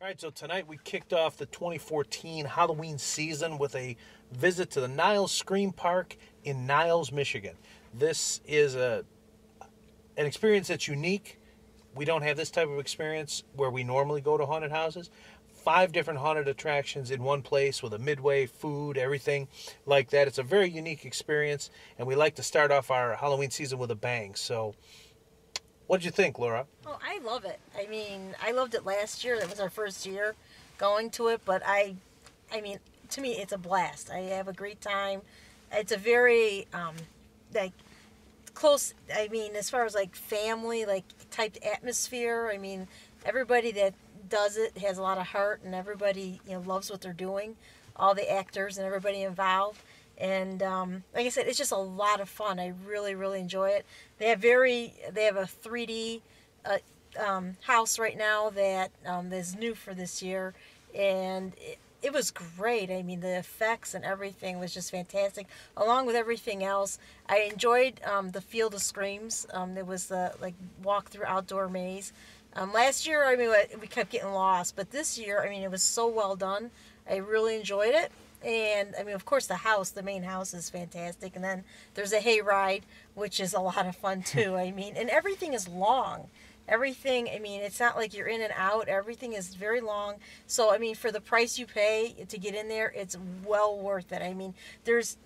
All right, so tonight we kicked off the 2014 Halloween season with a visit to the Niles Scream Park in Niles, Michigan. This is an experience that's unique. We don't have this type of experience where we normally go to haunted houses. 5 different haunted attractions in one place with a midway, food, everything like that. It's a very unique experience, and we like to start off our Halloween season with a bang. So, what did you think, Laura? Oh, I love it. I mean, I loved it last year. That was our first year going to it, but I mean, to me, it's a blast. I have a great time. It's a very like close. I mean, as far as like family, like type atmosphere. I mean, everybody that does it has a lot of heart, and everybody loves what they're doing. All the actors and everybody involved. And like I said, it's just a lot of fun. I really, really enjoy it. They have a 3D house right now that is new for this year, and it was great. I mean, the effects and everything was just fantastic, along with everything else. I enjoyed the Field of Screams. There was the like walk through outdoor maze. Last year, I mean, we kept getting lost, but this year, I mean, it was so well done. I really enjoyed it. And I mean, of course, the main house is fantastic. And then there's a hayride, which is a lot of fun too. I mean, and everything is long. Everything, I mean, it's not like you're in and out. Everything is very long. So, I mean, for the price you pay to get in there, it's well worth it. I mean,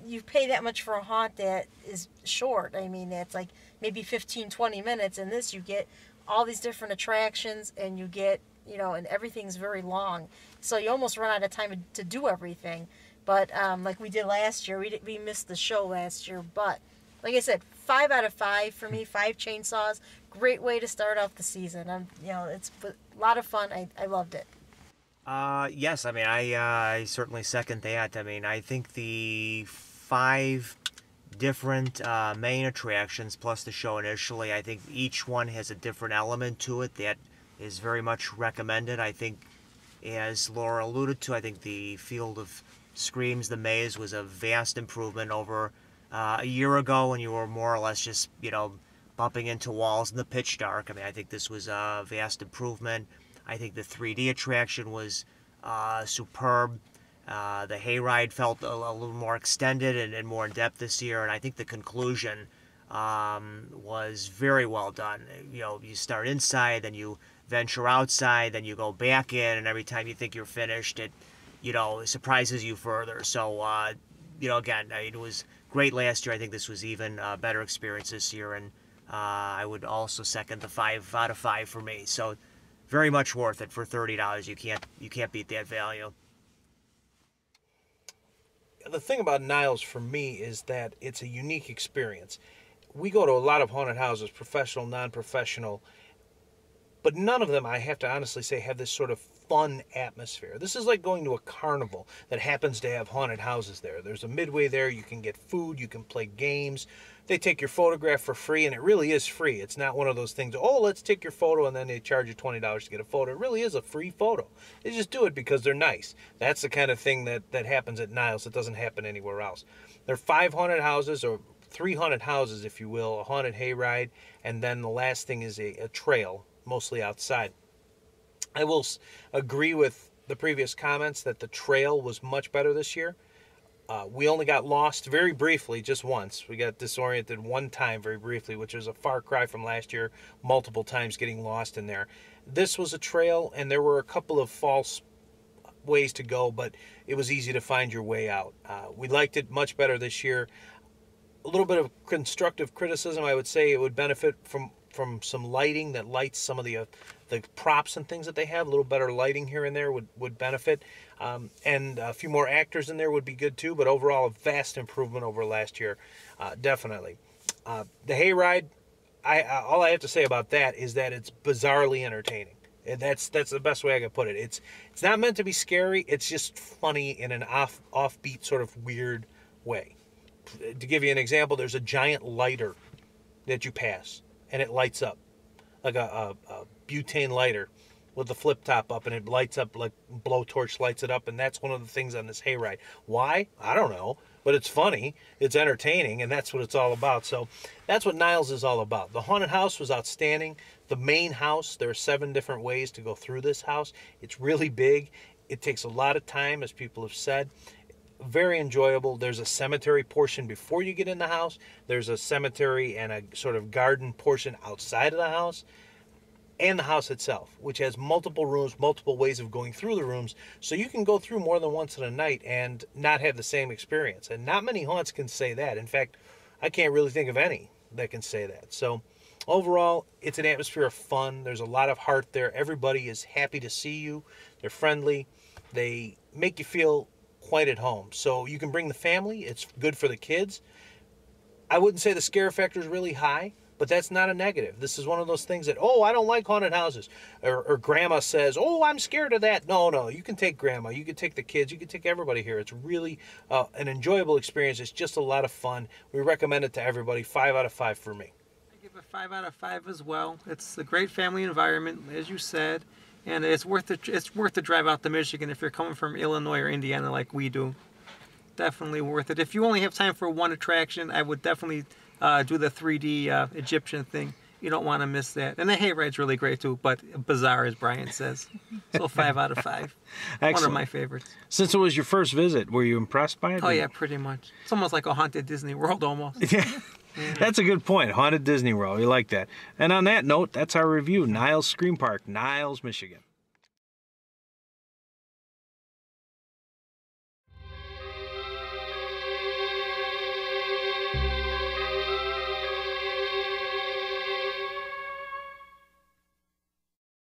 you pay that much for a haunt that is short. I mean, it's like maybe 15, 20 minutes. And this, you get all these different attractions, and you get, and everything's very long. So you almost run out of time to do everything. But like we did last year, we missed the show last year. But like I said, 5 out of 5 for me. 5 chainsaws. Great way to start off the season. It's a lot of fun. I loved it. Yes, I mean, I certainly second that. I mean, I think the 5 different main attractions plus the show initially, I think each one has a different element to it that is very much recommended. I think, as Laura alluded to, I think the Field of Screams, the maze, was a vast improvement over a year ago when you were more or less just, bumping into walls in the pitch dark. I mean, I think this was a vast improvement. I think the 3D attraction was superb. The hayride felt a little more extended and more in depth this year, and I think the conclusion was very well done. You start inside, then you venture outside, then you go back in, and every time you think you're finished, it surprises you further. So, again, it was great last year. I think this was even a better experience this year, and I would also second the 5 out of 5 for me. So, very much worth it for $30. You can't beat that value. The thing about Niles for me is that it's a unique experience. We go to a lot of haunted houses, professional, non-professional, but none of them, I have to honestly say, have this sort of fun atmosphere. This is like going to a carnival that happens to have haunted houses there. There's a midway there. You can get food. You can play games. They take your photograph for free, and it really is free. It's not one of those things, oh, let's take your photo, and then they charge you $20 to get a photo. It really is a free photo. They just do it because they're nice. That's the kind of thing that happens at Niles. It doesn't happen anywhere else. There are 5 haunted houses, or 3 haunted houses, if you will, a haunted hayride, and then the last thing is a trail, mostly outside. I will agree with the previous comments that the trail was much better this year. We only got lost very briefly, just once. We got disoriented one time very briefly, which was a far cry from last year, multiple times getting lost in there. This was a trail, and there were a couple of false ways to go, but it was easy to find your way out. We liked it much better this year. A little bit of constructive criticism, I would say it would benefit from some lighting that lights some of the props and things that they have. A little better lighting here and there would benefit. And a few more actors in there would be good too, but overall a vast improvement over last year, definitely. The hayride, all I have to say about that is that it's bizarrely entertaining. And that's the best way I could put it. It's not meant to be scary. It's just funny in an offbeat sort of weird way. To give you an example, there's a giant lighter that you pass, and it lights up like a butane lighter with the flip top up, and it lights up like blowtorch lights it up, and that's one of the things on this hayride. Why? I don't know. but it's funny, it's entertaining, and that's what it's all about. So that's what Niles is all about. The haunted house was outstanding. The main house, there are 7 different ways to go through this house. It's really big. It takes a lot of time, as people have said. Very enjoyable. There's a cemetery portion before you get in the house. There's a cemetery and a sort of garden portion outside of the house. And the house itself, which has multiple rooms, multiple ways of going through the rooms, so you can go through more than once in a night and not have the same experience. And not many haunts can say that. In fact, I can't really think of any that can say that. So overall, it's an atmosphere of fun. There's a lot of heart there. Everybody is happy to see you. They're friendly. They make you feel quite at home. So you can bring the family. It's good for the kids. I wouldn't say the scare factor is really high, but that's not a negative. This is one of those things that, oh, I don't like haunted houses. Or grandma says, oh, I'm scared of that. No, you can take grandma. You can take the kids. You can take everybody here. It's really an enjoyable experience. It's just a lot of fun. We recommend it to everybody. 5 out of 5 for me. I give it 5 out of 5 as well. It's a great family environment, as you said. And it's worth the drive out to Michigan if you're coming from Illinois or Indiana like we do. Definitely worth it. If you only have time for one attraction, I would definitely do the 3D Egyptian thing. You don't want to miss that. And the hayride's really great too, but bizarre, as Brian says. So 5 out of 5. Excellent. One of my favorites. Since it was your first visit, were you impressed by it? Oh yeah, pretty much. It's almost like a haunted Disney World almost. Yeah. That's a good point. Haunted Disney World. We like that. And on that note, that's our review. Niles Scream Park, Niles, Michigan.